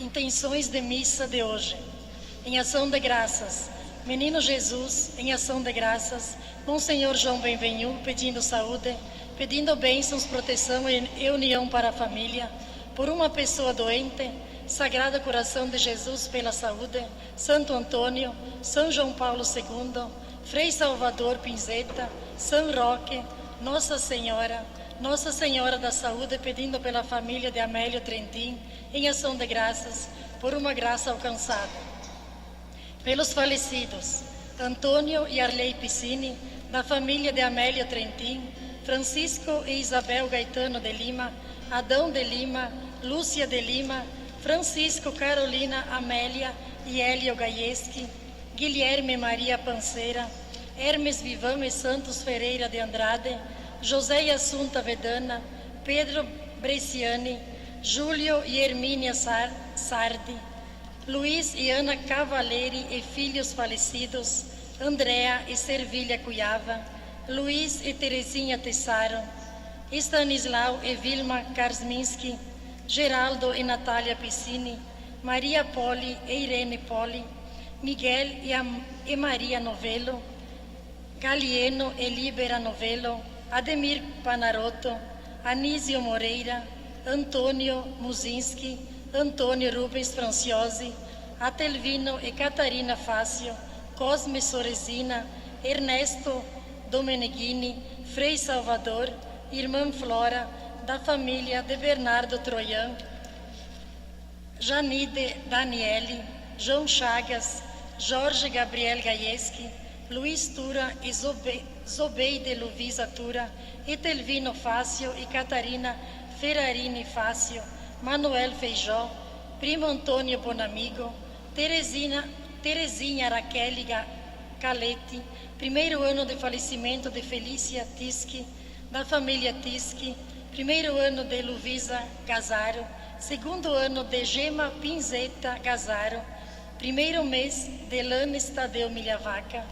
Intenções de missa de hoje. Em ação de graças, Menino Jesus, em ação de graças, Monsenhor João Benvenu, pedindo saúde, pedindo bênçãos, proteção e união para a família, por uma pessoa doente, Sagrado Coração de Jesus pela saúde, Santo Antônio, São João Paulo II, Frei Salvador Pinzeta, São Roque, Nossa Senhora da Saúde, pedindo pela família de Amélio Trentin, em ação de graças, por uma graça alcançada. Pelos falecidos, Antônio e Arley Piscini, da família de Amélio Trentin, Francisco e Isabel Gaetano de Lima, Adão de Lima, Lúcia de Lima, Francisco, Carolina, Amélia e Hélio Gaieski, Guilherme Maria Panceira, Hermes Vivam e Santos Ferreira de Andrade, José e Assunta Vedana, Pedro Bresciani, Júlio e Hermínia Sardi, Luiz e Ana Cavaleri e filhos falecidos, Andréa e Servília Cuiava, Luiz e Terezinha Tessaro, Stanislau e Vilma Karsminski, Geraldo e Natália Piscini, Maria Poli e Irene Poli, Miguel e Maria Novello, Galieno e Libera Novello, Ademir Panarotto, Anísio Moreira, Antônio Muzinski, Antônio Rubens Franciosi, Atelvino e Catarina Fácio, Cosme Soresina, Ernesto Domeneghini, Frei Salvador, Irmã Flora, da família de Bernardo Troian, Janide Daniele, João Chagas, Jorge Gabriel Gaieski, Luiz Tura e Zobeide Luvisa Tura, Etelvino Fácio e Catarina Ferrarini Fácio, Manuel Feijó, Primo Antônio Bonamigo, Terezinha Raquel Calete, primeiro ano de falecimento de Felícia Tischi, da família Tischi, primeiro ano de Luvisa Gazaro, segundo ano de Gema Pinzeta Gazaro, primeiro mês de Lanes Tadeu Milhavaca,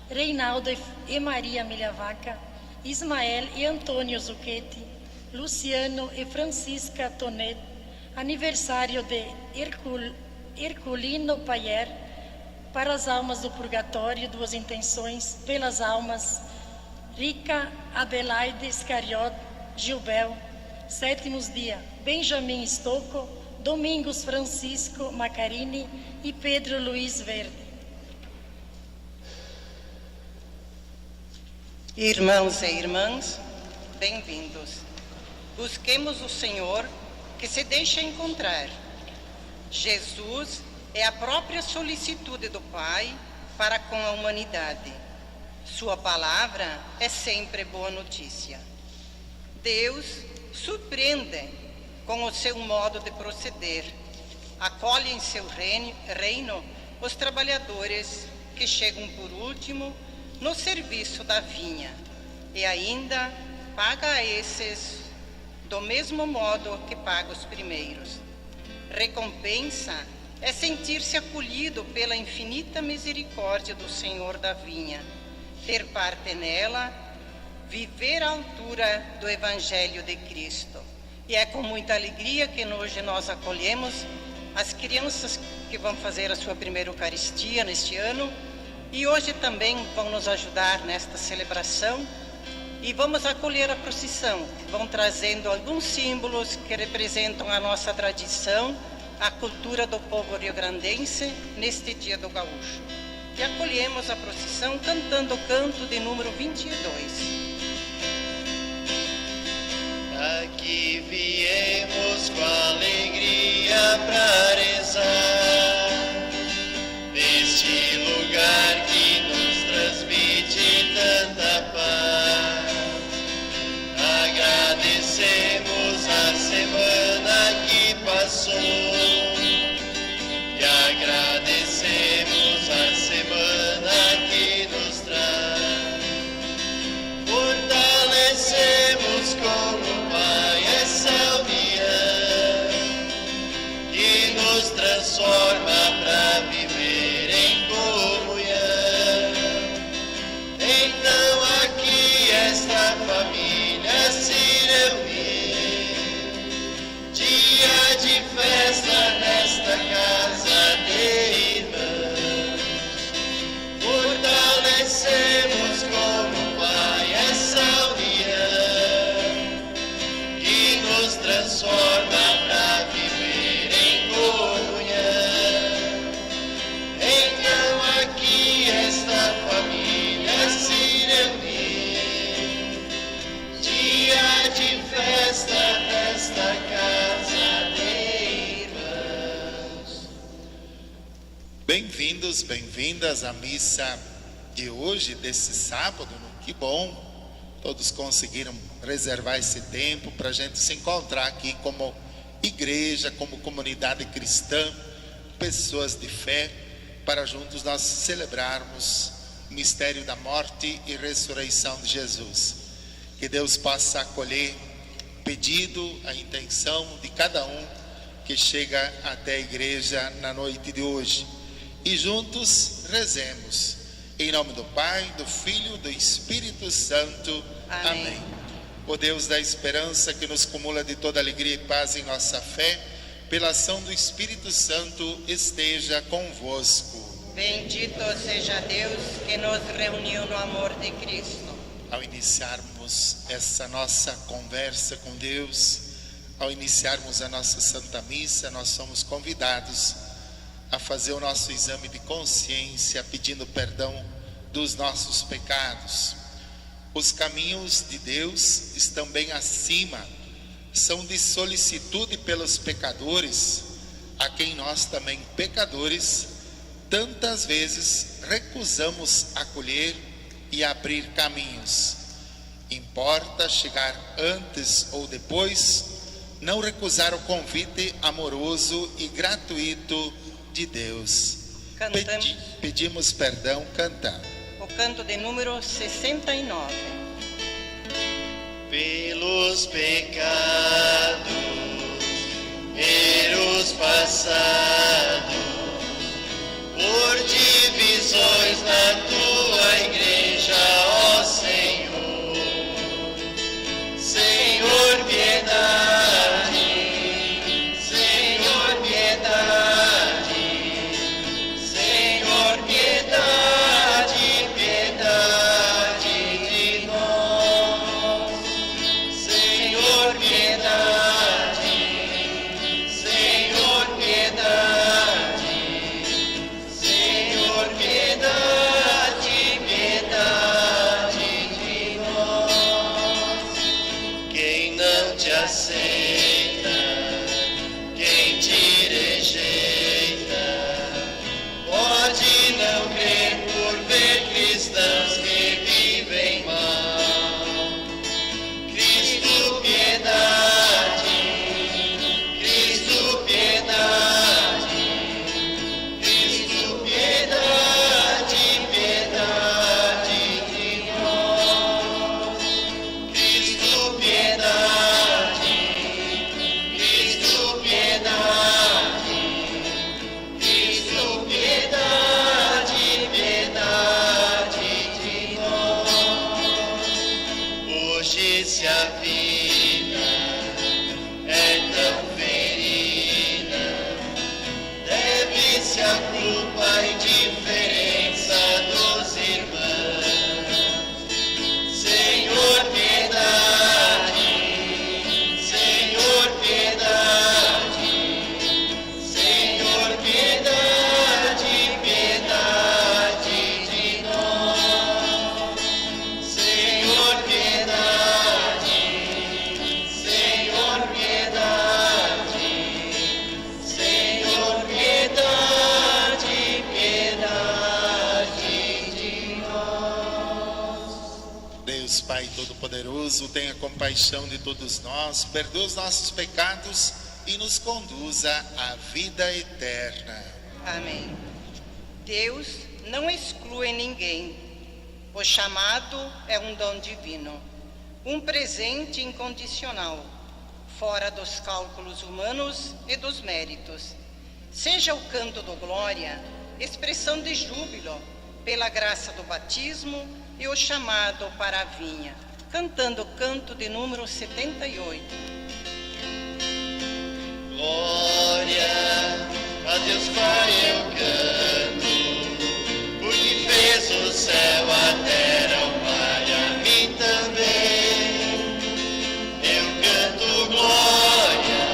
Reinaldo e Maria Milhavaca, Ismael e Antônio Zucchetti, Luciano e Francisca Tonet, aniversário de Herculino Paier, para as almas do purgatório, duas intenções, pelas almas Rica Adelaide Iscariot Gilbel, sétimos dia, Benjamin Stocco, Domingos Francisco Macarini e Pedro Luiz Verde. Irmãos e irmãs, bem-vindos. Busquemos o Senhor que se deixa encontrar. Jesus é a própria solicitude do Pai para com a humanidade. Sua palavra é sempre boa notícia. Deus surpreende com o seu modo de proceder. Acolhe em seu reino os trabalhadores que chegam por último no serviço da vinha e ainda paga a esses do mesmo modo que paga os primeiros. Recompensa é sentir-se acolhido pela infinita misericórdia do Senhor da vinha, ter parte nela, viver à altura do Evangelho de Cristo. E é com muita alegria que hoje nós acolhemos as crianças que vão fazer a sua primeira Eucaristia neste ano e hoje também vão nos ajudar nesta celebração. E vamos acolher a procissão, vão trazendo alguns símbolos que representam a nossa tradição, a cultura do povo riograndense neste dia do gaúcho. E acolhemos a procissão cantando o canto de número 22. Aqui viemos com alegria pra rezar, neste lugar que nos transmite tanta paz. Agradecemos a semana que passou e agradecemos a semana que nos traz. Fortalecemos como Pai essa união que nos transforma para viver em comunhão. Então aqui esta família se reunir, dia de festa nesta Bem-vindos, bem-vindas à missa de hoje, desse sábado. Que bom, todos conseguiram reservar esse tempo para a gente se encontrar aqui como igreja, como comunidade cristã, pessoas de fé, para juntos nós celebrarmos o mistério da morte e ressurreição de Jesus. Que Deus possa acolher o pedido, a intenção de cada um que chega até a igreja na noite de hoje. E juntos rezemos. Em nome do Pai, do Filho, do Espírito Santo. Amém. O Deus da esperança, que nos cumula de toda alegria e paz em nossa fé, pela ação do Espírito Santo, esteja convosco. Bendito seja Deus que nos reuniu no amor de Cristo. Ao iniciarmos essa nossa conversa com Deus, ao iniciarmos a nossa Santa Missa, nós somos convidados a fazer o nosso exame de consciência, pedindo perdão dos nossos pecados. Os caminhos de Deus estão bem acima, são de solicitude pelos pecadores, a quem nós também, pecadores, tantas vezes recusamos acolher e abrir caminhos. Importa chegar antes ou depois, não recusar o convite amoroso e gratuito de Deus. Pedimos perdão cantando o canto de número 69. Pelos pecados, erros passados, por divisões na tua igreja, ó Senhor. Senhor, piedade, Senhor, piedade, Senhor, piedade, piedade de nós. Senhor, piedade, Senhor, piedade, Senhor, piedade, piedade de nós. Quem não te aceita, quem te rejeita, pode não crer por ver cristãos que vivem mal. Cristo, piedade, Cristo, piedade, Cristo, piedade, piedade de nós. Cristo, piedade, Cristo, piedade, Cristo, piedade, piedade de nós. Hoje, se a vida é tão ferida, deve-se a culpa e indiferença dos irmãos. Senhor, piedade, Senhor, piedade, Senhor, piedade, piedade de nós. Senhor, piedade, Senhor, piedade, Senhor, piedade, piedade de nós. Deus Pai Todo-Poderoso, tenha compaixão de todos nós, perdoa os nossos pecados e nos conduza à vida eterna. Amém. Deus não exclui ninguém. O chamado é um dom divino, um presente incondicional, fora dos cálculos humanos e dos méritos. Seja o canto do glória, expressão de júbilo pela graça do batismo e o chamado para a vinha. Cantando o canto de número 78. Glória a Deus Pai eu canto, porque fez o céu, a terra, o mar e a mim também. Eu canto glória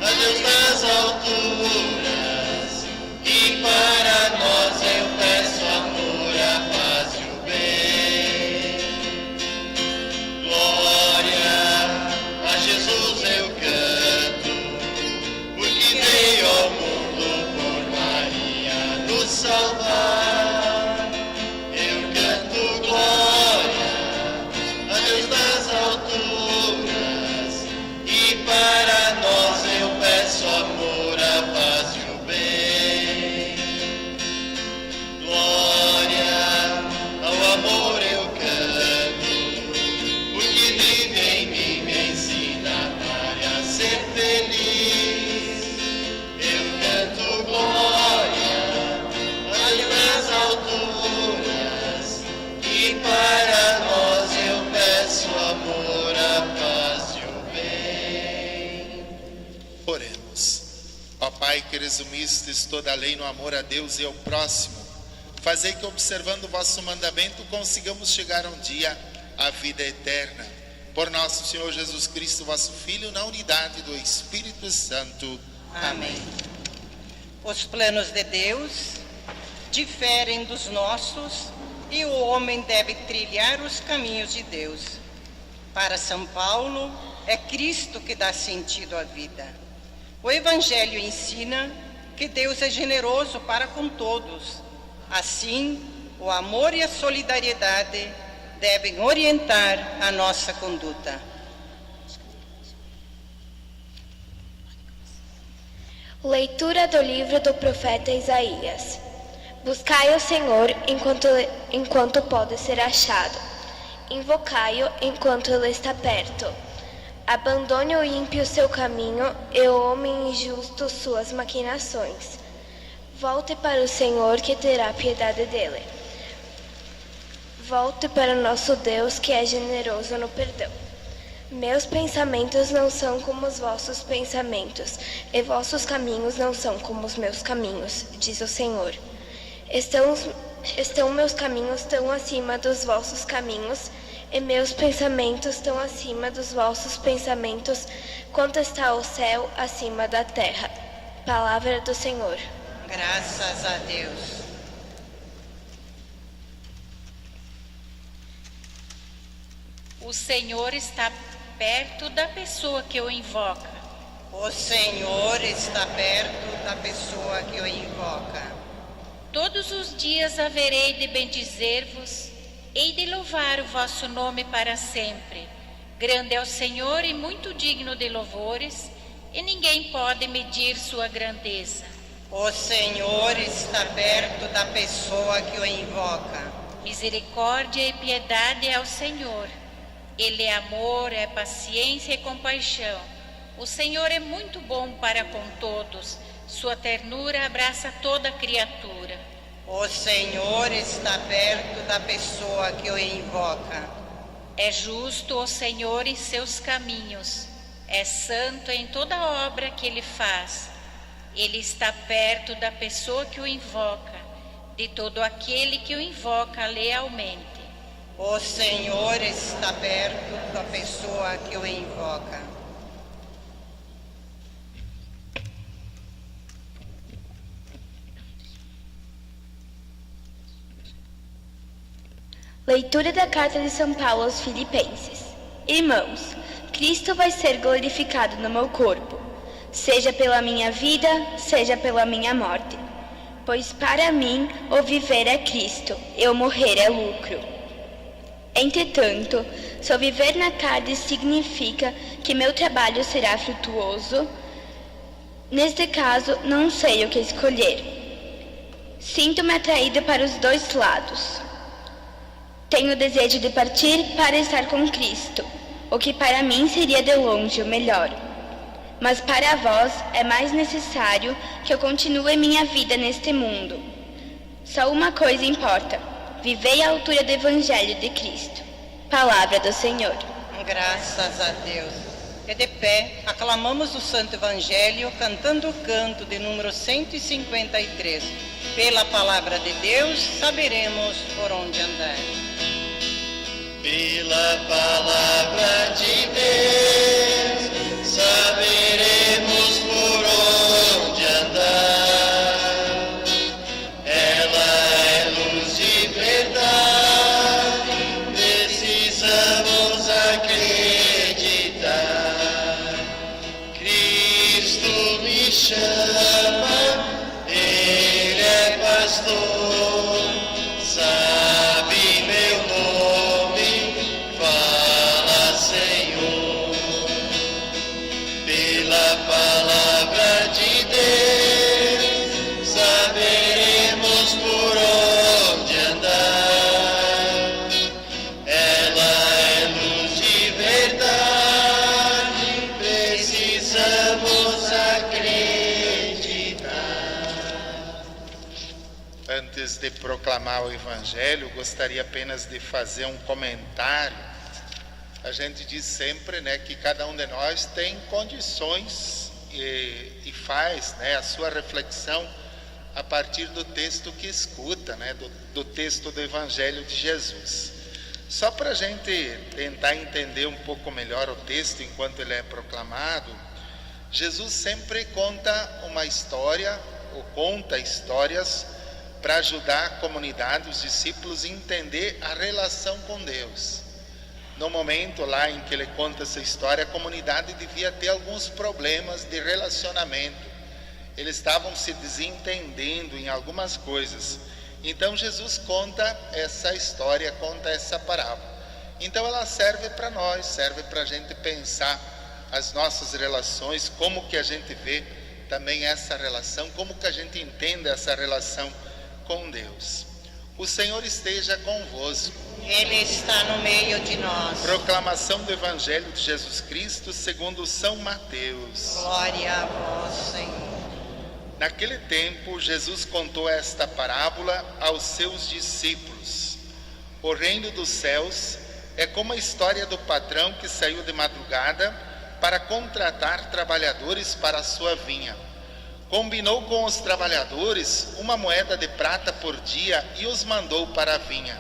a Deus nas alturas, e para nós eu peço amor, a paz e o bem. Glória a Jesus eu canto, Oremos. Ó Pai, que resumistes toda a lei no amor a Deus e ao próximo, fazei que, observando o vosso mandamento, consigamos chegar um dia à vida eterna. Por nosso Senhor Jesus Cristo, vosso Filho, na unidade do Espírito Santo. Amém. Os planos de Deus diferem dos nossos e o homem deve trilhar os caminhos de Deus. Para São Paulo, é Cristo que dá sentido à vida. O Evangelho ensina que Deus é generoso para com todos. Assim, o amor e a solidariedade devem orientar a nossa conduta. Leitura do livro do profeta Isaías. Buscai o Senhor enquanto pode ser achado. Invocai-o enquanto ele está perto. Abandone o ímpio seu caminho e o homem injusto suas maquinações. Volte para o Senhor, que terá piedade dele. Volte para o nosso Deus, que é generoso no perdão. Meus pensamentos não são como os vossos pensamentos, e vossos caminhos não são como os meus caminhos, diz o Senhor. Estão meus caminhos tão acima dos vossos caminhos, e meus pensamentos tão acima dos vossos pensamentos, quanto está o céu acima da terra. Palavra do Senhor. Graças a Deus. O Senhor está perto da pessoa que o invoca. O Senhor está perto da pessoa que o invoca. Todos os dias haverei de bendizer-vos, hei de louvar o vosso nome para sempre. Grande é o Senhor e muito digno de louvores, e ninguém pode medir sua grandeza. O Senhor está perto da pessoa que o invoca. Misericórdia e piedade é ao Senhor. Ele é amor, é paciência e compaixão. O Senhor é muito bom para com todos. Sua ternura abraça toda criatura. O Senhor está perto da pessoa que o invoca. É justo o Senhor em seus caminhos. É santo em toda obra que ele faz. Ele está perto da pessoa que o invoca, de todo aquele que o invoca lealmente. O Senhor está perto da pessoa que o invoca. Leitura da carta de São Paulo aos Filipenses. Irmãos, Cristo vai ser glorificado no meu corpo, seja pela minha vida, seja pela minha morte. Pois para mim o viver é Cristo, e o morrer é lucro. Entretanto, se eu viver na carne significa que meu trabalho será frutuoso. Neste caso, não sei o que escolher. Sinto-me atraído para os dois lados. Tenho o desejo de partir para estar com Cristo, o que para mim seria de longe o melhor. Mas para vós é mais necessário que eu continue minha vida neste mundo. Só uma coisa importa: vivei à altura do Evangelho de Cristo. Palavra do Senhor. Graças a Deus. E de pé, aclamamos o Santo Evangelho cantando o canto de número 153. Pela palavra de Deus, saberemos por onde andar. Pela palavra de Deus, saberemos por onde andar. Ela é luz de verdade, precisamos acreditar. Cristo me chama, Ele é pastor, sabe meu nome, fala Senhor. Pela palavra de Deus, saberemos por onde andar. Ela é luz de verdade, precisamos acreditar. Antes de proclamar o Evangelho, gostaria apenas de fazer um comentário. A gente diz sempre, né, que cada um de nós tem condições e faz, né, a sua reflexão a partir do texto que escuta, né, do texto do Evangelho de Jesus. Só para a gente tentar entender um pouco melhor o texto enquanto ele é proclamado, Jesus sempre conta uma história, ou conta histórias, para ajudar a comunidade, os discípulos, a entender a relação com Deus. No momento lá em que ele conta essa história, a comunidade devia ter alguns problemas de relacionamento. Eles estavam se desentendendo em algumas coisas. Então Jesus conta essa história, conta essa parábola. Então ela serve para nós, serve para a gente pensar as nossas relações, como que a gente vê também essa relação, como que a gente entende essa relação com Deus. O Senhor esteja convosco. Ele está no meio de nós. Proclamação do Evangelho de Jesus Cristo segundo São Mateus. Glória a vós, Senhor. Naquele tempo, Jesus contou esta parábola aos seus discípulos. O reino dos céus é como a história do patrão que saiu de madrugada para contratar trabalhadores para a sua vinha. Combinou com os trabalhadores uma moeda de prata por dia e os mandou para a vinha.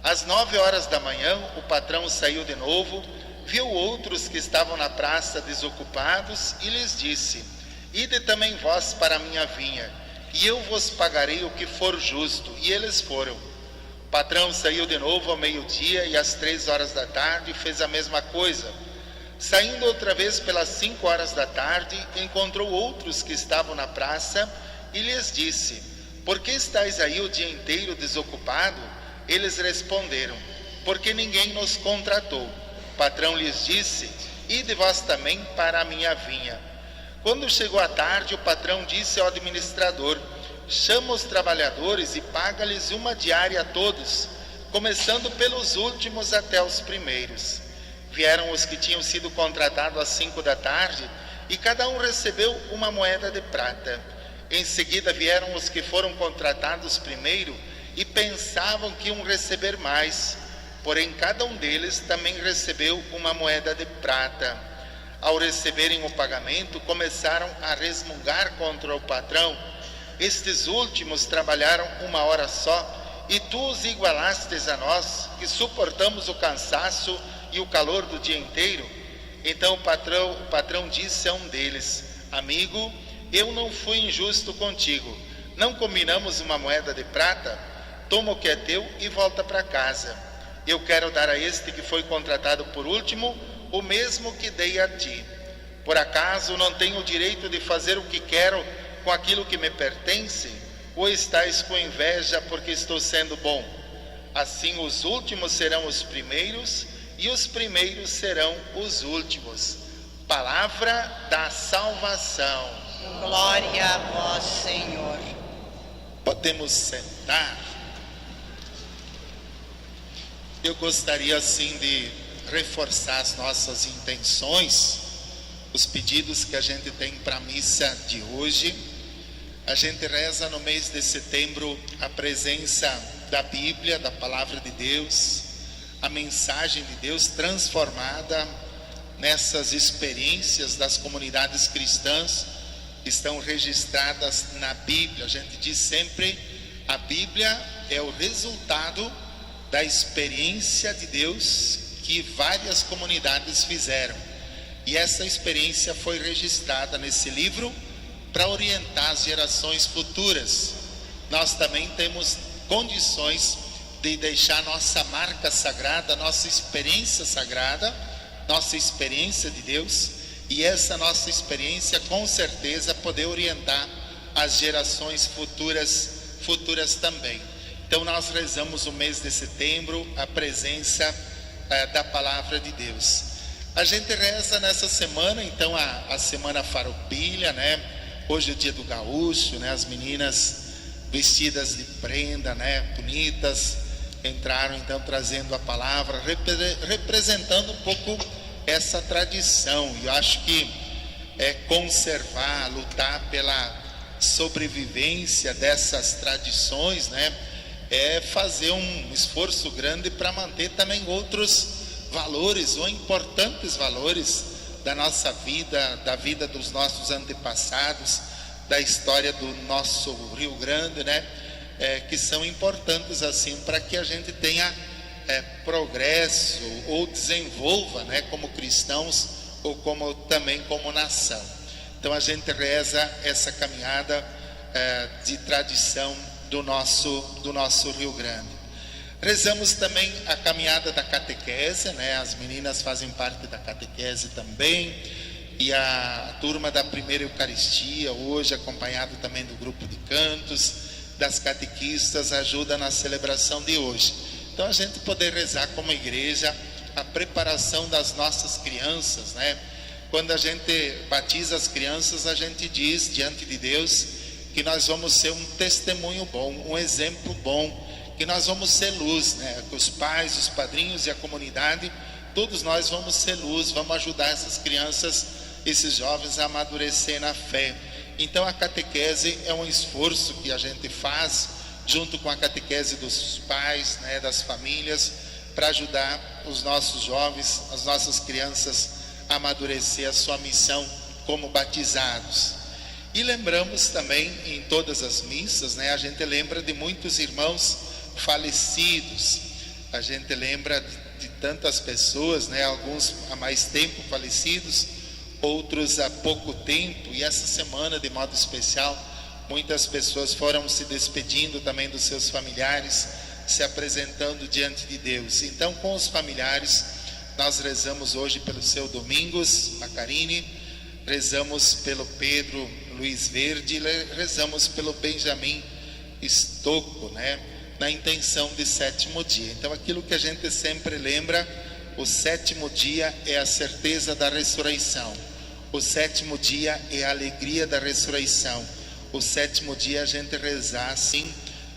Às 9 horas da manhã, o patrão saiu de novo, viu outros que estavam na praça desocupados e lhes disse: ide também vós para a minha vinha, e eu vos pagarei o que for justo. E eles foram. O patrão saiu de novo ao meio-dia e às 3 horas da tarde fez a mesma coisa. Saindo outra vez pelas 5 horas da tarde, encontrou outros que estavam na praça e lhes disse: por que estáis aí o dia inteiro desocupado? Eles responderam: porque ninguém nos contratou. O patrão lhes disse: ide vós também para a minha vinha. Quando chegou a tarde, o patrão disse ao administrador: chama os trabalhadores e paga-lhes uma diária a todos, começando pelos últimos até os primeiros. Vieram os que tinham sido contratados às 5 da tarde, e cada um recebeu uma moeda de prata. Em seguida vieram os que foram contratados primeiro, e pensavam que iam receber mais. Porém, cada um deles também recebeu uma moeda de prata. Ao receberem o pagamento, começaram a resmungar contra o patrão: estes últimos trabalharam 1 hora só, e tu os igualastes a nós, que suportamos o cansaço e o calor do dia inteiro. Então o patrão disse a um deles: amigo, eu não fui injusto contigo. Não combinamos uma moeda de prata? Toma o que é teu e volta para casa. Eu quero dar a este que foi contratado por último o mesmo que dei a ti. Por acaso não tenho o direito de fazer o que quero com aquilo que me pertence? Ou estáis com inveja porque estou sendo bom? Assim os últimos serão os primeiros, e os primeiros serão os últimos. Palavra da salvação. Glória a vós, Senhor. Podemos sentar. Eu gostaria assim de reforçar as nossas intenções, os pedidos que a gente tem para a missa de hoje. A gente reza no mês de setembro a presença da Bíblia, da Palavra de Deus, a mensagem de Deus transformada nessas experiências das comunidades cristãs que estão registradas na Bíblia. A gente diz sempre: a Bíblia é o resultado da experiência de Deus que várias comunidades fizeram, e essa experiência foi registrada nesse livro para orientar as gerações futuras. Nós também temos condições de deixar nossa marca sagrada, nossa experiência sagrada, nossa experiência de Deus, e essa nossa experiência com certeza poder orientar as gerações futuras também. Então nós rezamos o mês de setembro a presença da Palavra de Deus. A gente reza nessa semana então a Semana Farroupilha, né? Hoje é o dia do gaúcho, né? As meninas vestidas de prenda, né? Bonitas, entraram então trazendo a palavra, representando um pouco essa tradição. E eu acho que conservar, lutar pela sobrevivência dessas tradições, né? É fazer um esforço grande para manter também outros valores, ou importantes valores da nossa vida, da vida dos nossos antepassados, da história do nosso Rio Grande, né? Que são importantes assim para que a gente tenha progresso ou desenvolva, né? Como cristãos ou também como nação. Então a gente reza essa caminhada de tradição do nosso Rio Grande. Rezamos também a caminhada da catequese, né? As meninas fazem parte da catequese também, e a turma da primeira Eucaristia, hoje acompanhado também do grupo de cantos, das catequistas, ajuda na celebração de hoje. Então a gente poder rezar como igreja a preparação das nossas crianças, né? Quando a gente batiza as crianças, a gente diz diante de Deus que nós vamos ser um testemunho bom, um exemplo bom, que nós vamos ser luz, né? Que os pais, os padrinhos e a comunidade, todos nós vamos ser luz, vamos ajudar essas crianças, esses jovens a amadurecer na fé. Então a catequese é um esforço que a gente faz junto com a catequese dos pais, né, das famílias, para ajudar os nossos jovens, as nossas crianças a amadurecer a sua missão como batizados. E lembramos também em todas as missas, né, a gente lembra de muitos irmãos falecidos, a gente lembra de tantas pessoas, né, alguns há mais tempo falecidos, outros há pouco tempo, e essa semana de modo especial muitas pessoas foram se despedindo também dos seus familiares, se apresentando diante de Deus. Então com os familiares nós rezamos hoje pelo seu Domingos Macarini, rezamos pelo Pedro Luiz Verde, rezamos pelo Benjamin Estocco, né, na intenção de sétimo dia. Então aquilo que a gente sempre lembra, o sétimo dia é a certeza da ressurreição, o sétimo dia é a alegria da ressurreição, o sétimo dia a gente rezar assim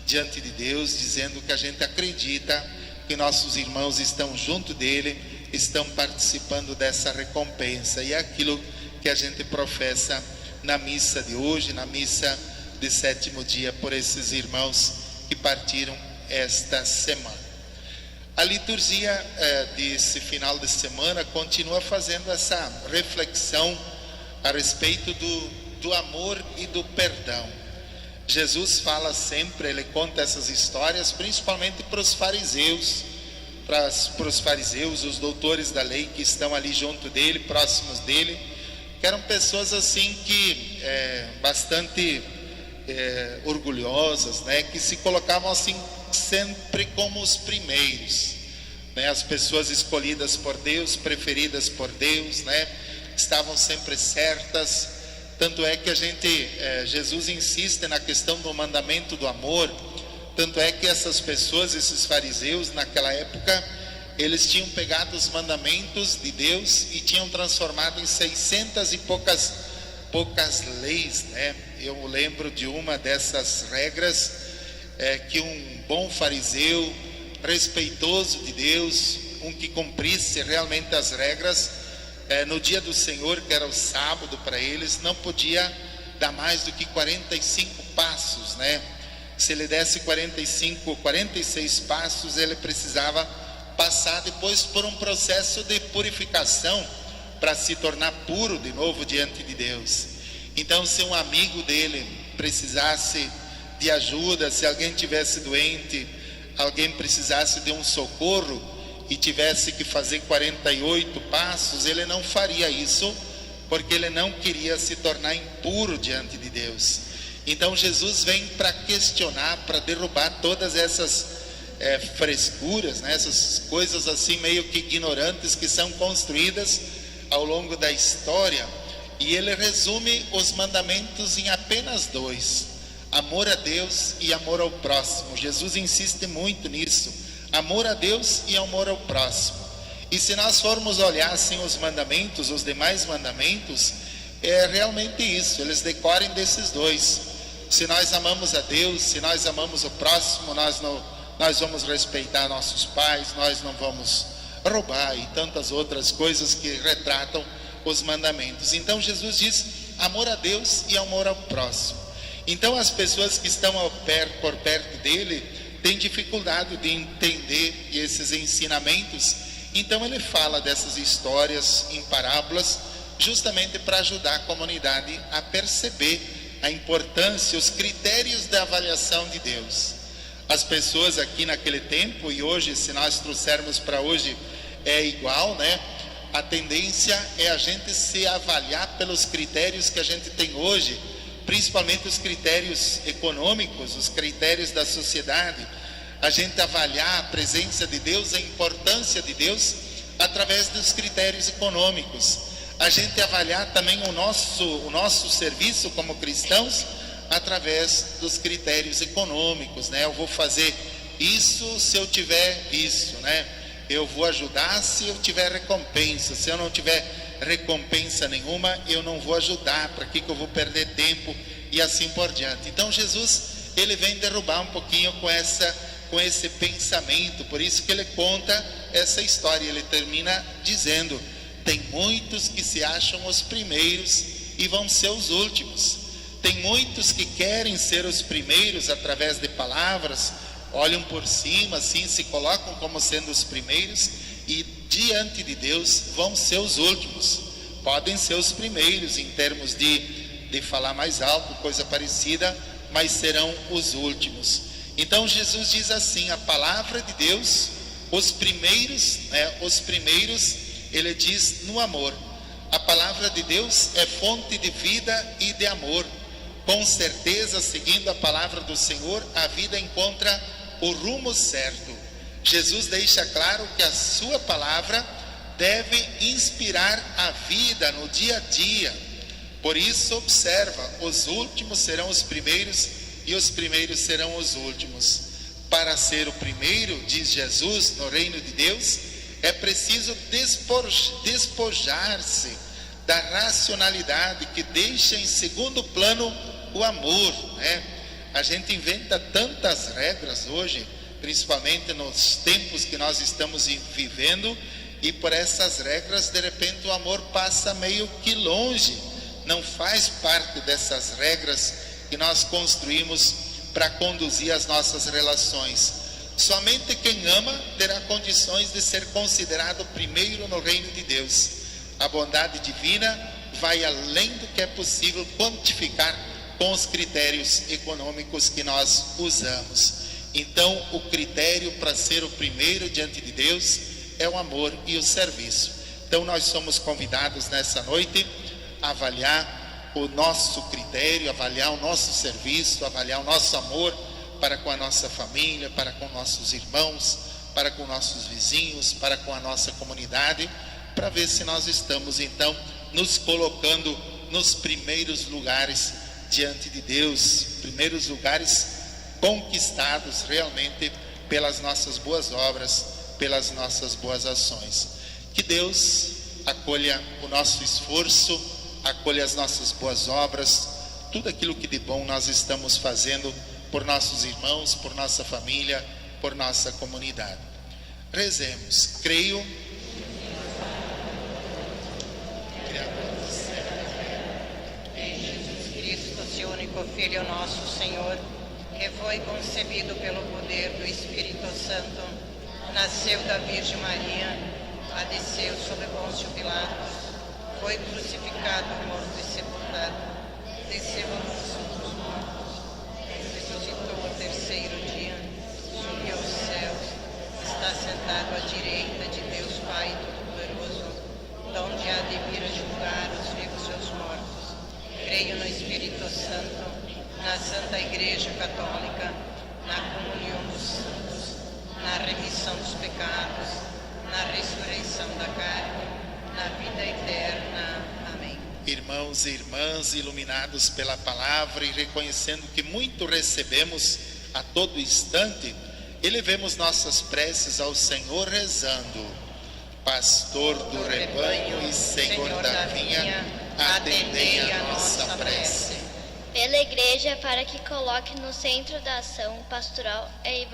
diante de Deus, dizendo que a gente acredita que nossos irmãos estão junto dele, estão participando dessa recompensa, e é aquilo que a gente professa na missa de hoje, na missa de sétimo dia, por esses irmãos que partiram esta semana. A liturgia desse final de semana continua fazendo essa reflexão a respeito do amor e do perdão. Jesus fala sempre, ele conta essas histórias principalmente para os fariseus, os doutores da lei que estão ali junto dele, próximos dele, que eram pessoas assim que bastante orgulhosas, né, que se colocavam assim sempre como os primeiros, né, as pessoas escolhidas por Deus, preferidas por Deus, né, estavam sempre certas. Tanto é que Jesus insiste na questão do mandamento do amor. Tanto é que essas pessoas, esses fariseus naquela época, eles tinham pegado os mandamentos de Deus e tinham transformado em 600 e poucas leis, né? Eu lembro de uma dessas regras, que um bom fariseu, respeitoso de Deus, um que cumprisse realmente as regras, no dia do Senhor, que era o sábado para eles, não podia dar mais do que 45 passos, né? Se ele desse 46 passos, ele precisava passar depois por um processo de purificação para se tornar puro de novo diante de Deus. Então, se um amigo dele precisasse de ajuda, se alguém tivesse doente, alguém precisasse de um socorro e tivesse que fazer 48 passos, ele não faria isso, porque ele não queria se tornar impuro diante de Deus. Então Jesus vem para questionar, para derrubar todas essas frescuras, né? Essas coisas assim meio que ignorantes que são construídas ao longo da história, e ele resume os mandamentos em apenas 2: amor a Deus e amor ao próximo. Jesus insiste muito nisso, amor a Deus e amor ao próximo. E se nós formos olhar assim os mandamentos, os demais mandamentos, é realmente isso, eles decorrem desses 2. Se nós amamos a Deus, se nós amamos o próximo, nós vamos respeitar nossos pais, nós não vamos roubar e tantas outras coisas que retratam os mandamentos. Então Jesus diz amor a Deus e amor ao próximo. Então as pessoas que estão por perto dele têm dificuldade de entender esses ensinamentos. Então ele fala dessas histórias em parábolas justamente para ajudar a comunidade a perceber a importância, os critérios da avaliação de Deus. As pessoas aqui naquele tempo, e hoje, se nós trouxermos para hoje, é igual, né? A tendência é a gente se avaliar pelos critérios que a gente tem hoje, principalmente os critérios econômicos, os critérios da sociedade. A gente avaliar a presença de Deus, a importância de Deus, através dos critérios econômicos. A gente avaliar também o nosso serviço como cristãos, através dos critérios econômicos, né? Eu vou fazer isso se eu tiver isso, né? Eu vou ajudar se eu tiver recompensa. Se eu não tiver recompensa nenhuma, eu não vou ajudar. Para que eu vou perder tempo? E assim por diante. Então Jesus, ele vem derrubar um pouquinho com esse pensamento. Por isso que ele conta essa história. Ele termina dizendo: tem muitos que se acham os primeiros e vão ser os últimos. Tem muitos que querem ser os primeiros através de palavras, olham por cima, assim, se colocam como sendo os primeiros, e diante de Deus vão ser os últimos. Podem ser os primeiros em termos de falar mais alto, coisa parecida, mas serão os últimos. Então Jesus diz assim: a palavra de Deus, os primeiros, ele diz no amor. A palavra de Deus é fonte de vida e de amor. Com certeza, seguindo a palavra do Senhor, a vida encontra o rumo certo. Jesus deixa claro que a sua palavra deve inspirar a vida no dia a dia. Por isso, observa: os últimos serão os primeiros e os primeiros serão os últimos. Para ser o primeiro, diz Jesus, no reino de Deus, é preciso despojar-se da racionalidade que deixa em segundo plano o amor, né? A gente inventa tantas regras hoje, principalmente nos tempos que nós estamos vivendo, e por essas regras, de repente, o amor passa meio que longe, não faz parte dessas regras que nós construímos para conduzir as nossas relações. Somente quem ama terá condições de ser considerado primeiro no reino de Deus. A bondade divina vai além do que é possível quantificar com os critérios econômicos que nós usamos. Então, o critério para ser o primeiro diante de Deus é o amor e o serviço. Então, nós somos convidados nessa noite a avaliar o nosso critério, avaliar o nosso serviço, avaliar o nosso amor para com a nossa família, para com nossos irmãos, para com nossos vizinhos, para com a nossa comunidade, para ver se nós estamos então nos colocando nos primeiros lugares diante de Deus, primeiros lugares conquistados realmente pelas nossas boas obras, pelas nossas boas ações. Que Deus acolha o nosso esforço, acolha as nossas boas obras, tudo aquilo que de bom nós estamos fazendo por nossos irmãos, por nossa família, por nossa comunidade. Rezemos. Creio em Jesus Cristo, seu único Filho, nosso Senhor, que foi concebido pelo poder do Espírito Santo, nasceu da Virgem Maria, padeceu sob Pôncio Pilatos, foi crucificado, morto e sepultado, desceu ao mundo dos mortos, ressuscitou ao terceiro dia, subiu aos céus, está sentado à direita de Deus Pai Todo-Poderoso, donde há de vir a julgar os vivos e os mortos. Creio no Espírito Santo, na Santa Igreja Católica, na comunhão dos santos, na remissão dos pecados, na ressurreição da carne, na vida eterna. Amém. Irmãos e irmãs, iluminados pela palavra e reconhecendo que muito recebemos a todo instante, elevemos nossas preces ao Senhor rezando: Pastor do rebanho e Senhor da vinha, atendei a nossa prece. Pela Igreja, para que coloque no centro da ação pastoral e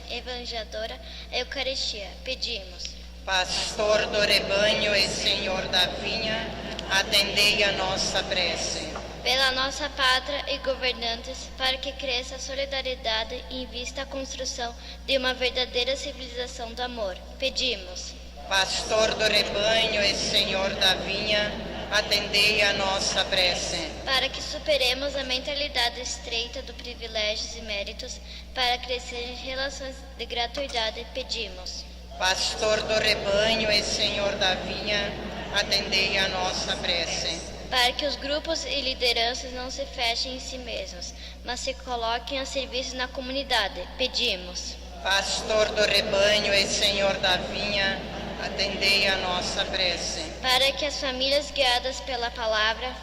evangelizadora a Eucaristia, pedimos. Pastor do rebanho e Senhor da vinha, atendei a nossa prece. Pela nossa pátria e governantes, para que cresça a solidariedade e invista a construção de uma verdadeira civilização do amor, pedimos. Pastor do rebanho e Senhor da vinha, atendei a nossa prece. Para que superemos a mentalidade estreita do privilégios e méritos, para crescer em relações de gratuidade, pedimos. Pastor do rebanho e Senhor da vinha, atendei a nossa prece. Para que os grupos e lideranças não se fechem em si mesmos, mas se coloquem a serviço na comunidade, pedimos. Pastor do rebanho e Senhor da vinha, atendei a nossa prece. Para que as famílias guiadas pela palavra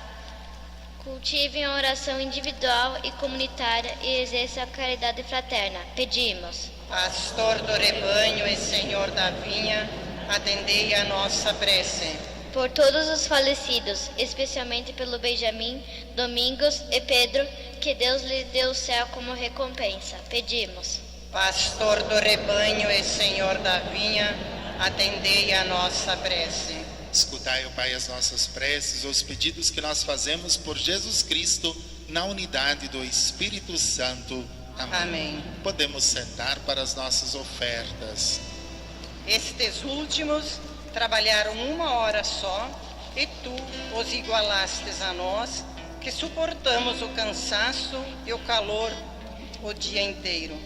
cultivem a oração individual e comunitária e exerçam a caridade fraterna, pedimos. Pastor do rebanho e Senhor da vinha, atendei a nossa prece. Por todos os falecidos, especialmente pelo Benjamin, Domingos e Pedro, que Deus lhes deu o céu como recompensa, pedimos. Pastor do rebanho e Senhor da vinha, atendei a nossa prece. Escutai, ó Pai, as nossas preces, os pedidos que nós fazemos por Jesus Cristo, na unidade do Espírito Santo. Amém. Amém. Podemos sentar para as nossas ofertas. Estes últimos trabalharam 1 hora só, e tu os igualastes a nós, que suportamos o cansaço e o calor o dia inteiro.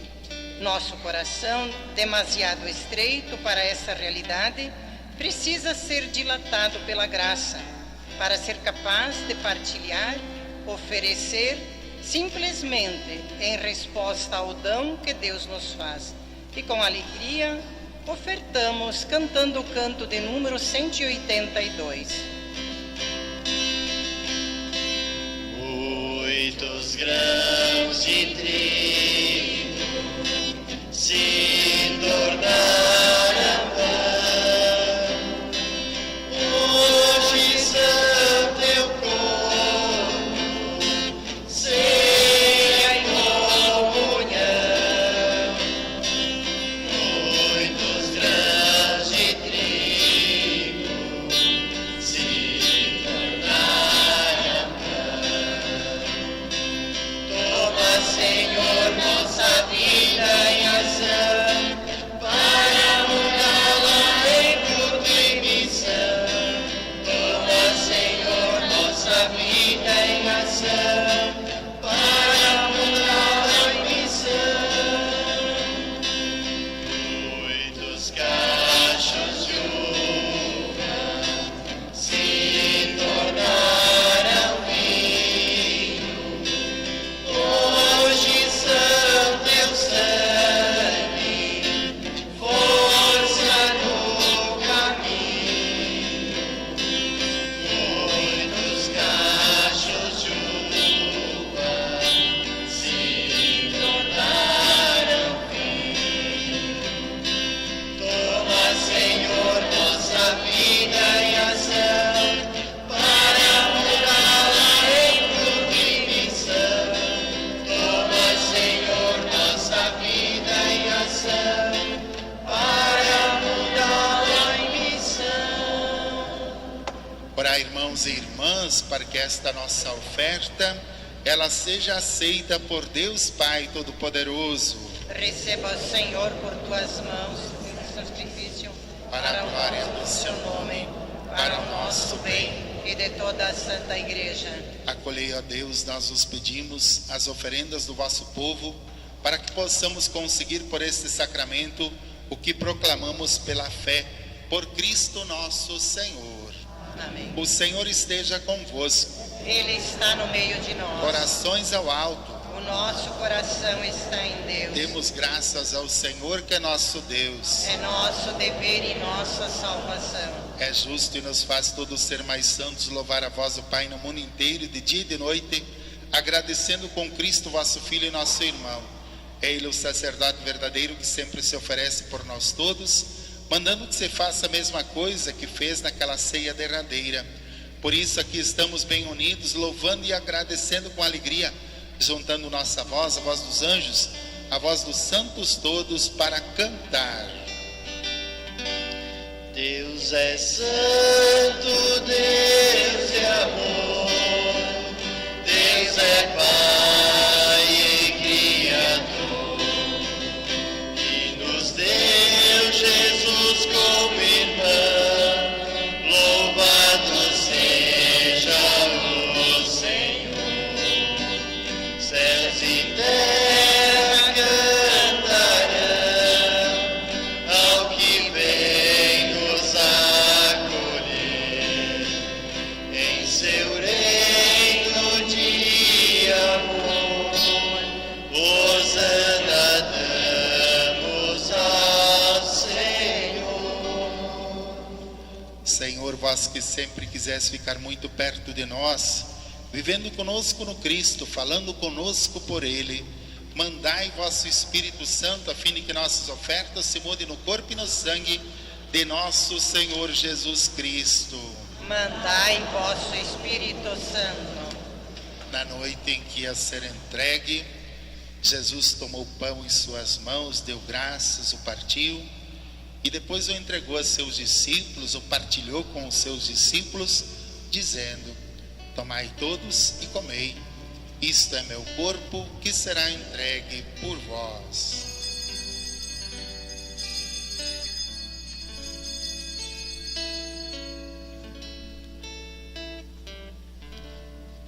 Nosso coração, demasiado estreito para essa realidade, precisa ser dilatado pela graça, para ser capaz de partilhar, oferecer, simplesmente em resposta ao dom que Deus nos faz. E com alegria, ofertamos cantando o canto de número 182. Muitos grãos de trigo se tornaram pão. Hoje são teu corpo, ceia e comunhão. Muitos grãos de trigo se tornaram pão. Toma, Senhor, nossa vida em ação, para mudá-la em fruto e missão. Toma, Senhor, nossa vida em ação, para mudá-la em missão. Muitos cachos de uva se tornaram vinho. Hoje são teu sangue, força no caminho. Muitos cachos de uva se tornaram vinho. Toma, Senhor, nossa vida em ação, para mudá-la em fruto e missão. Toma, Senhor, nossa vida em ação, para mudá-la em missão. Orai, irmãos e irmãs, para que esta nossa oferta, ela seja aceita por Deus Pai Todo-Poderoso. Receba, Senhor, por tuas mãos o sacrifício Para a glória do seu nome, para o nosso bem e de toda a Santa Igreja. Acolhei, ó Deus, nós os pedimos as oferendas do vosso povo, para que possamos conseguir por este sacramento o que proclamamos pela fé, por Cristo nosso Senhor. Amém. O Senhor esteja convosco. Ele está no meio de nós. Corações ao alto. O nosso coração está em Deus. Demos graças ao Senhor, que é nosso Deus. É nosso dever e nossa salvação. É justo e nos faz todos ser mais santos louvar a vós, o Pai, no mundo inteiro, de dia e de noite, agradecendo com Cristo, vosso Filho e nosso irmão. É Ele o sacerdote verdadeiro que sempre se oferece por nós todos, mandando que se faça a mesma coisa que fez naquela ceia derradeira. Por isso aqui estamos bem unidos, louvando e agradecendo com alegria, juntando nossa voz, a voz dos anjos, a voz dos santos todos, para cantar. Deus é santo, Deus é amor, Deus é Pai e Criador, que nos deu Jesus como irmão, louvado seja sempre quisesse ficar muito perto de nós, vivendo conosco no Cristo, falando conosco por Ele, mandai vosso Espírito Santo, a fim de que nossas ofertas se mudem no corpo e no sangue de nosso Senhor Jesus Cristo. Mandai vosso Espírito Santo. Na noite em que ia ser entregue, Jesus tomou o pão em suas mãos, deu graças, o partiu e depois o entregou a seus discípulos, o partilhou com os seus discípulos, dizendo: tomai todos e comei, isto é meu corpo que será entregue por vós.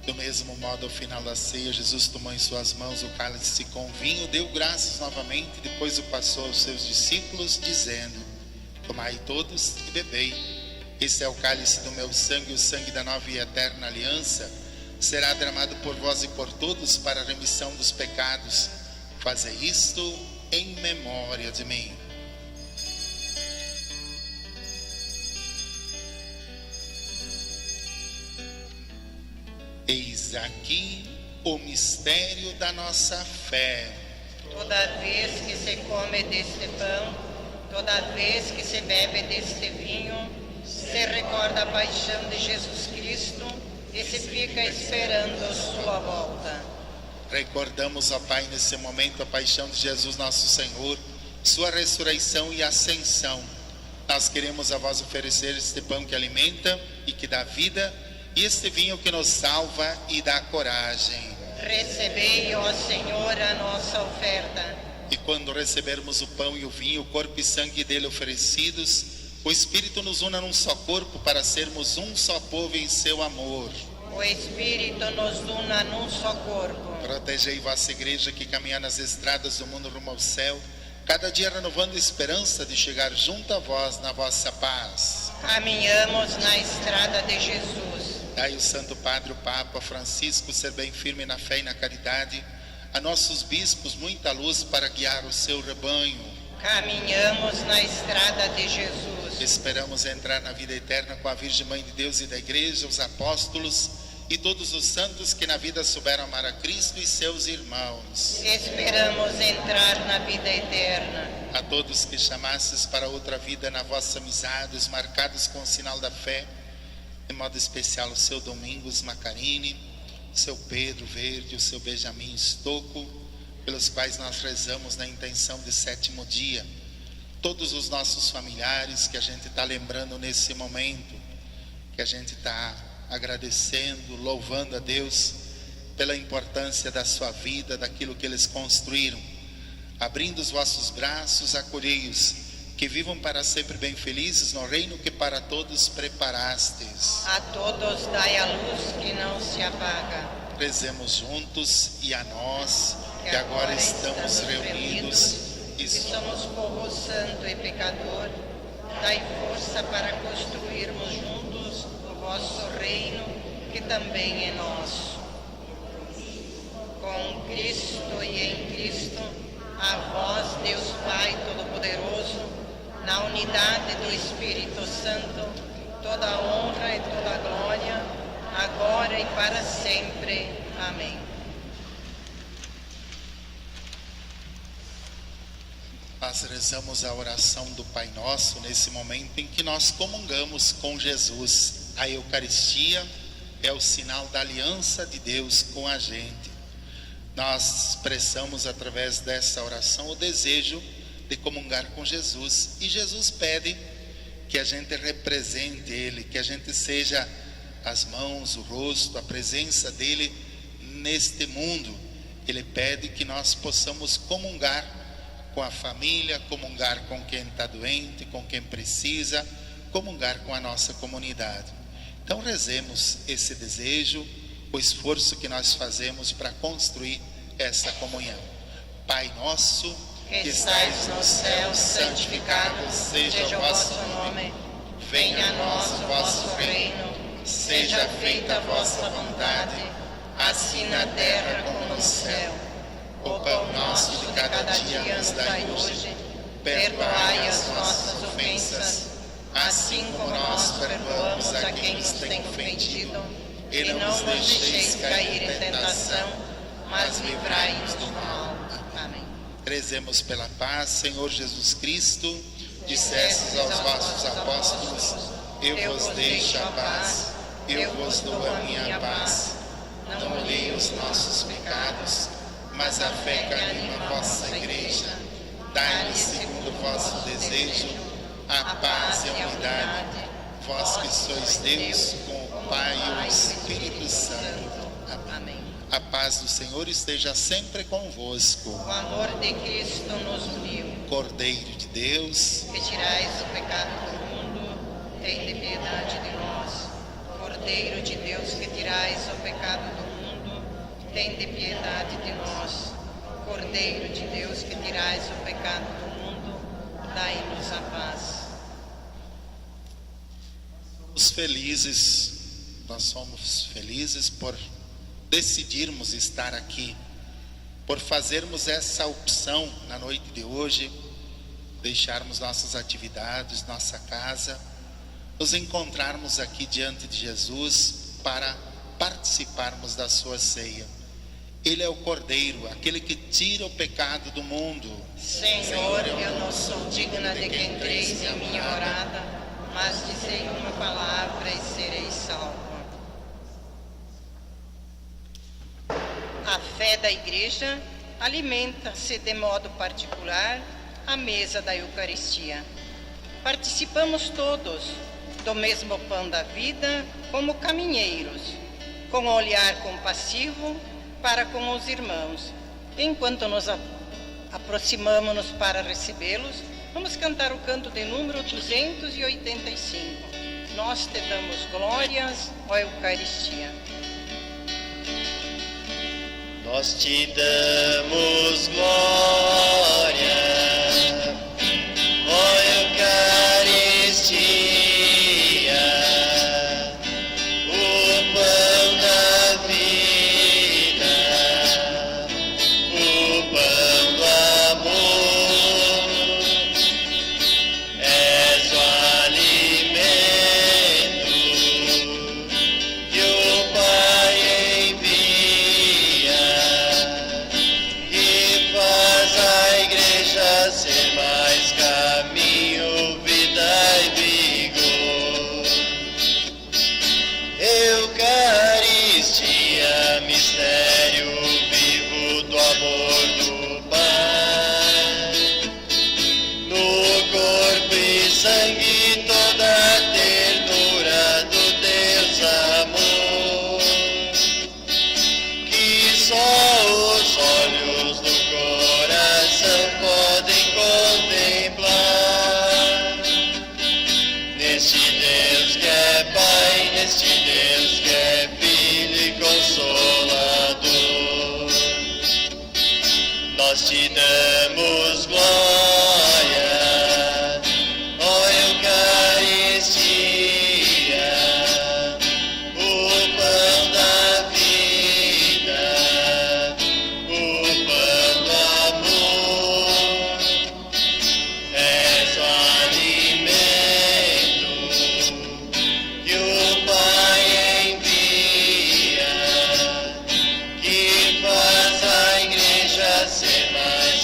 Do mesmo modo, ao final da ceia, Jesus tomou em suas mãos o cálice com vinho, deu graças novamente, depois o passou aos seus discípulos, dizendo: tomai todos e bebei, este é o cálice do meu sangue, o sangue da nova e eterna aliança, será derramado por vós e por todos para a remissão dos pecados. Fazei isto em memória de mim. Eis aqui o mistério da nossa fé. Toda vez que se come deste pão, toda vez que se bebe deste vinho, se recorda a paixão de Jesus Cristo e se fica esperando sua volta. Recordamos, ó Pai, nesse momento a paixão de Jesus nosso Senhor, sua ressurreição e ascensão. Nós queremos a vós oferecer este pão que alimenta e que dá vida, e este vinho que nos salva e dá coragem. Recebei, ó Senhor, a nossa oferta. E quando recebermos o pão e o vinho, o corpo e sangue dele oferecidos, o Espírito nos una num só corpo para sermos um só povo em seu amor. O Espírito nos una num só corpo. Protegei vossa igreja que caminha nas estradas do mundo rumo ao céu, cada dia renovando a esperança de chegar junto a vós na vossa paz. Caminhamos na estrada de Jesus. Dai o Santo Padre, o Papa Francisco, ser bem firme na fé e na caridade, a nossos bispos muita luz para guiar o seu rebanho. Caminhamos na estrada de Jesus. Esperamos entrar na vida eterna com a Virgem Mãe de Deus e da Igreja, os apóstolos e todos os santos que na vida souberam amar a Cristo e seus irmãos. Esperamos entrar na vida eterna. A todos que chamastes para outra vida na vossa amizade, os marcados com o sinal da fé, de modo especial o seu Domingos Macarini, o seu Pedro Verde, o seu Benjamin Estocco, pelos quais nós rezamos na intenção de 7º dia. Todos os nossos familiares que a gente está lembrando nesse momento, que a gente está agradecendo, louvando a Deus pela importância da sua vida, daquilo que eles construíram. Abrindo os vossos braços, acolhei-os, que vivam para sempre bem felizes no reino que para todos preparastes. A todos dai a luz que não se apaga. Rezemos juntos e a nós, que agora estamos reunidos e somos povo santo e pecador, dai força para construirmos juntos o vosso reino, que também é nosso. Com Cristo e em Cristo, a vós, Deus Pai Todo-Poderoso, na unidade do Espírito Santo, toda a honra e toda a glória, agora e para sempre. Amém. Nós rezamos a oração do Pai Nosso nesse momento em que nós comungamos com Jesus. A Eucaristia é o sinal da aliança de Deus com a gente. Nós expressamos através dessa oração o desejo de comungar com Jesus, e Jesus pede que a gente represente Ele, que a gente seja as mãos, o rosto, a presença dEle neste mundo. Ele pede que nós possamos comungar com a família, comungar com quem está doente, com quem precisa, comungar com a nossa comunidade. Então rezemos esse desejo, o esforço que nós fazemos para construir essa comunhão. Pai nosso, que estais no céu, santificado seja o vosso nome. Venha a nós o vosso reino, seja feita a vossa vontade, assim na terra como no céu. O pão nosso de cada dia nos dai hoje, perdoai as nossas ofensas, assim como nós perdoamos a quem nos tem ofendido, e não nos deixeis cair em tentação, mas livrai-nos do mal. Amém. Rezemos pela paz. Senhor Jesus Cristo, dissestes aos vossos apóstolos: eu vos deixo a paz, eu vos dou a minha paz. Não olhei os nossos pecados, mas a fé que anima a vossa igreja. Dai-nos, segundo o vosso desejo, a paz e a unidade. Vós que sois Deus, com o Pai e o Espírito Santo. Amém. A paz do Senhor esteja sempre convosco. O amor de Cristo nos uniu. Cordeiro de Deus, Que tirais o pecado do mundo, tende piedade de nós. Cordeiro de Deus, que tirais o pecado do mundo, tende piedade de nós. Cordeiro de Deus, que tirais o pecado do mundo, dai-nos a paz. Nós somos felizes por decidirmos estar aqui, por fazermos essa opção na noite de hoje, deixarmos nossas atividades, nossa casa, nos encontrarmos aqui diante de Jesus para participarmos da sua ceia. Ele é o Cordeiro, aquele que tira o pecado do mundo. Senhor, eu não sou digna de que entreis em minha morada, mas dizei uma palavra e serei salvo. A fé da Igreja alimenta-se de modo particular à mesa da Eucaristia. Participamos todos do mesmo pão da vida como caminheiros, com olhar compassivo para com os irmãos. Enquanto nos aproximamos para recebê-los, vamos cantar o canto de número 285. Nós te damos glórias, ó Eucaristia. Nós te damos glória, ó Eucaristia, o pão da vida, o pão do amor, és o alimento que o Pai envia, e faz a igreja ser mais caminho, vida e vigor. Eucaristia, mistério vivo do amor do Pai, no corpo e sangue toda a ternura do Deus amor, que só os olhos do coração podem contemplar. Neste Deus que é Pai, neste Deus que é Filho e Consolador, nós te damos glória, ó Eucaristia, o pão da vida, o pão do amor, és o alimento que o Pai envia, que faz a igreja ser mais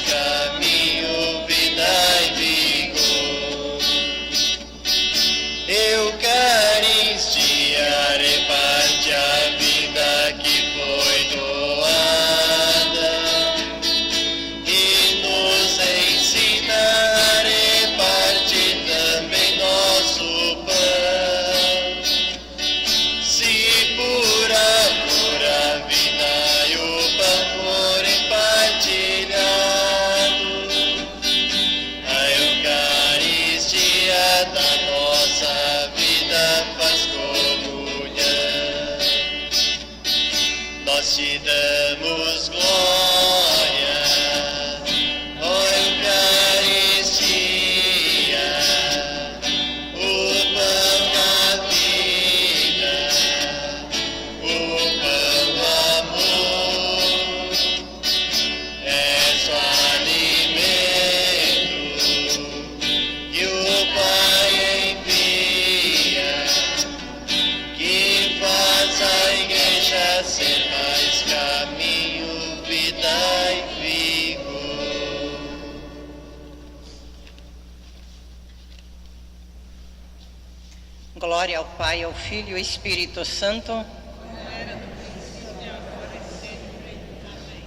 Glória ao Pai, ao Filho e ao Espírito Santo.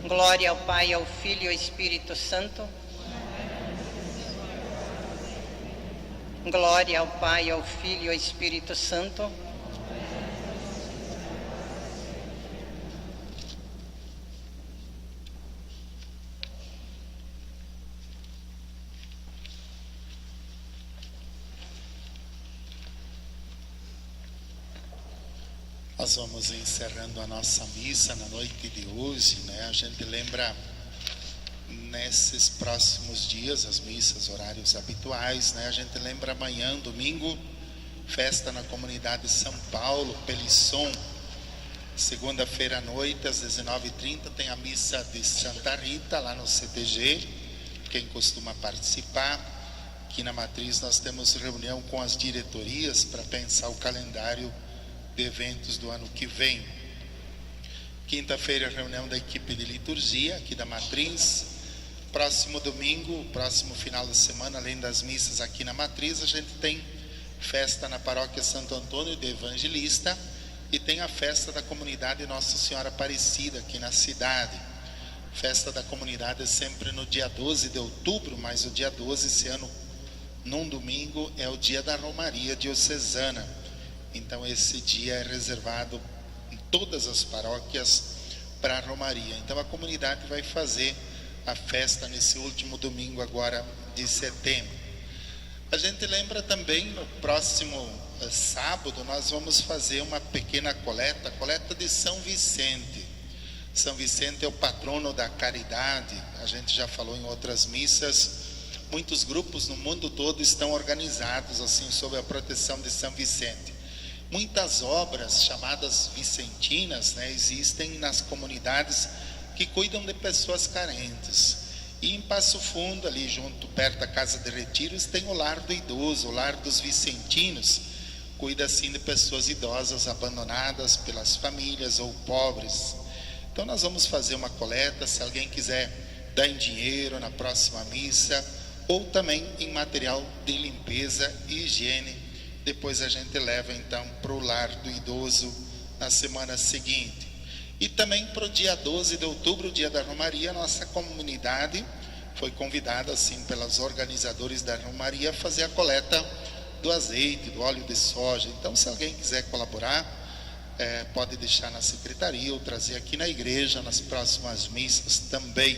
Glória ao Pai, ao Filho e ao Espírito Santo. Glória ao Pai, ao Filho e ao Espírito Santo. Nós vamos encerrando a nossa missa na noite de hoje, né? A gente lembra nesses próximos dias as missas, horários habituais, né? A gente lembra amanhã, domingo, festa na comunidade São Paulo, Pelisson. Segunda-feira à noite, às 19h30, tem a missa de Santa Rita, lá no CTG. Quem costuma participar. Aqui na Matriz nós temos reunião com as diretorias para pensar o calendário de eventos do ano que vem. Quinta-feira, reunião da equipe de liturgia aqui da Matriz. Próximo domingo, próximo final de semana, além das missas aqui na Matriz, a gente tem festa na paróquia Santo Antônio de Evangelista e tem a festa da comunidade Nossa Senhora Aparecida aqui na cidade. Festa da comunidade é sempre no dia 12 de outubro, mas o dia 12 esse ano, num domingo, é o dia da Romaria Diocesana. Então esse dia é reservado em todas as paróquias para a Romaria. Então a comunidade vai fazer a festa nesse último domingo agora de setembro. A gente lembra também, no próximo sábado, nós vamos fazer uma pequena coleta, coleta de São Vicente. São Vicente é o patrono da caridade, a gente já falou em outras missas. Muitos grupos no mundo todo estão organizados assim sob a proteção de São Vicente. Muitas obras chamadas vicentinas, né, existem nas comunidades que cuidam de pessoas carentes. E em Passo Fundo, ali junto, perto da Casa de Retiros, tem o Lar do Idoso, o Lar dos Vicentinos. Cuida assim de pessoas idosas abandonadas pelas famílias ou pobres. Então nós vamos fazer uma coleta, se alguém quiser dar em dinheiro na próxima missa, ou também em material de limpeza e higiene. Depois a gente leva então para o Lar do Idoso na semana seguinte. E também para o dia 12 de outubro, o dia da Romaria, nossa comunidade foi convidada assim pelos organizadores da Romaria a fazer a coleta do azeite, do óleo de soja. Então se alguém quiser colaborar, pode deixar na secretaria ou trazer aqui na igreja nas próximas missas também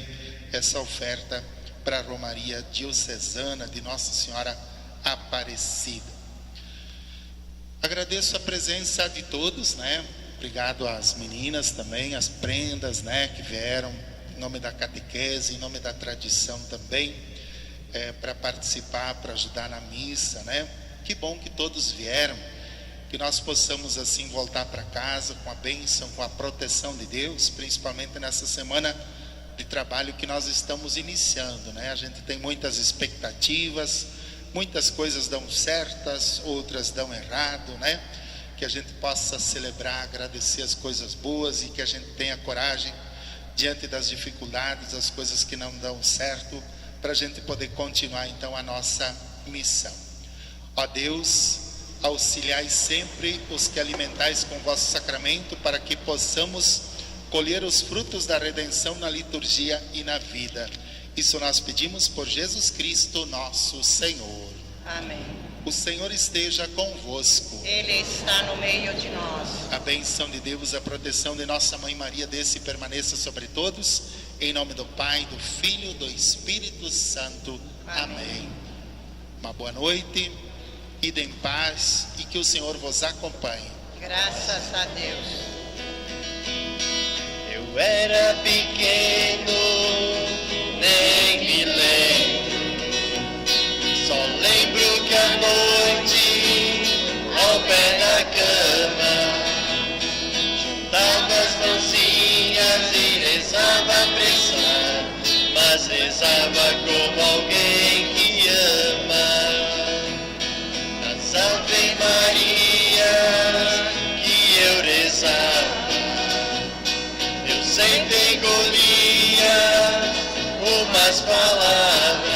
essa oferta para a Romaria Diocesana de Nossa Senhora Aparecida. Agradeço a presença de todos, né? Obrigado às meninas também, às prendas, né? Que vieram em nome da catequese, em nome da tradição também, para participar, para ajudar na missa, né? Que bom que todos vieram, que nós possamos assim voltar para casa com a bênção, com a proteção de Deus, principalmente nessa semana de trabalho que nós estamos iniciando, né? A gente tem muitas expectativas, muitas coisas dão certas, outras dão errado, né? Que a gente possa celebrar, agradecer as coisas boas e que a gente tenha coragem diante das dificuldades, das coisas que não dão certo, para a gente poder continuar então a nossa missão. Ó Deus, auxiliai sempre os que alimentais com o vosso sacramento, para que possamos colher os frutos da redenção na liturgia e na vida. Isso nós pedimos por Jesus Cristo, nosso Senhor. Amém. O Senhor esteja convosco. Ele está no meio de nós. A bênção de Deus, a proteção de nossa Mãe Maria, desça e permaneça sobre todos. Em nome do Pai, do Filho e do Espírito Santo. Amém. Uma boa noite, ide em paz e que o Senhor vos acompanhe. Graças a Deus. Eu era pequeno, nem me lembro, só lembro que à noite, ao pé da cama, juntava as mãozinhas e rezava a pressão, mas rezava como alguém que ama. As Ave Marias que eu rezava, eu sempre engolia umas palavras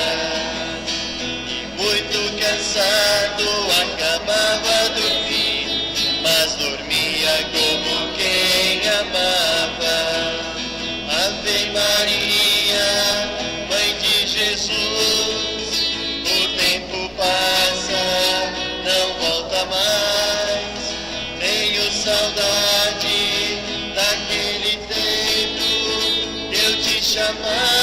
e muito cansado acabava dormindo. Mãe.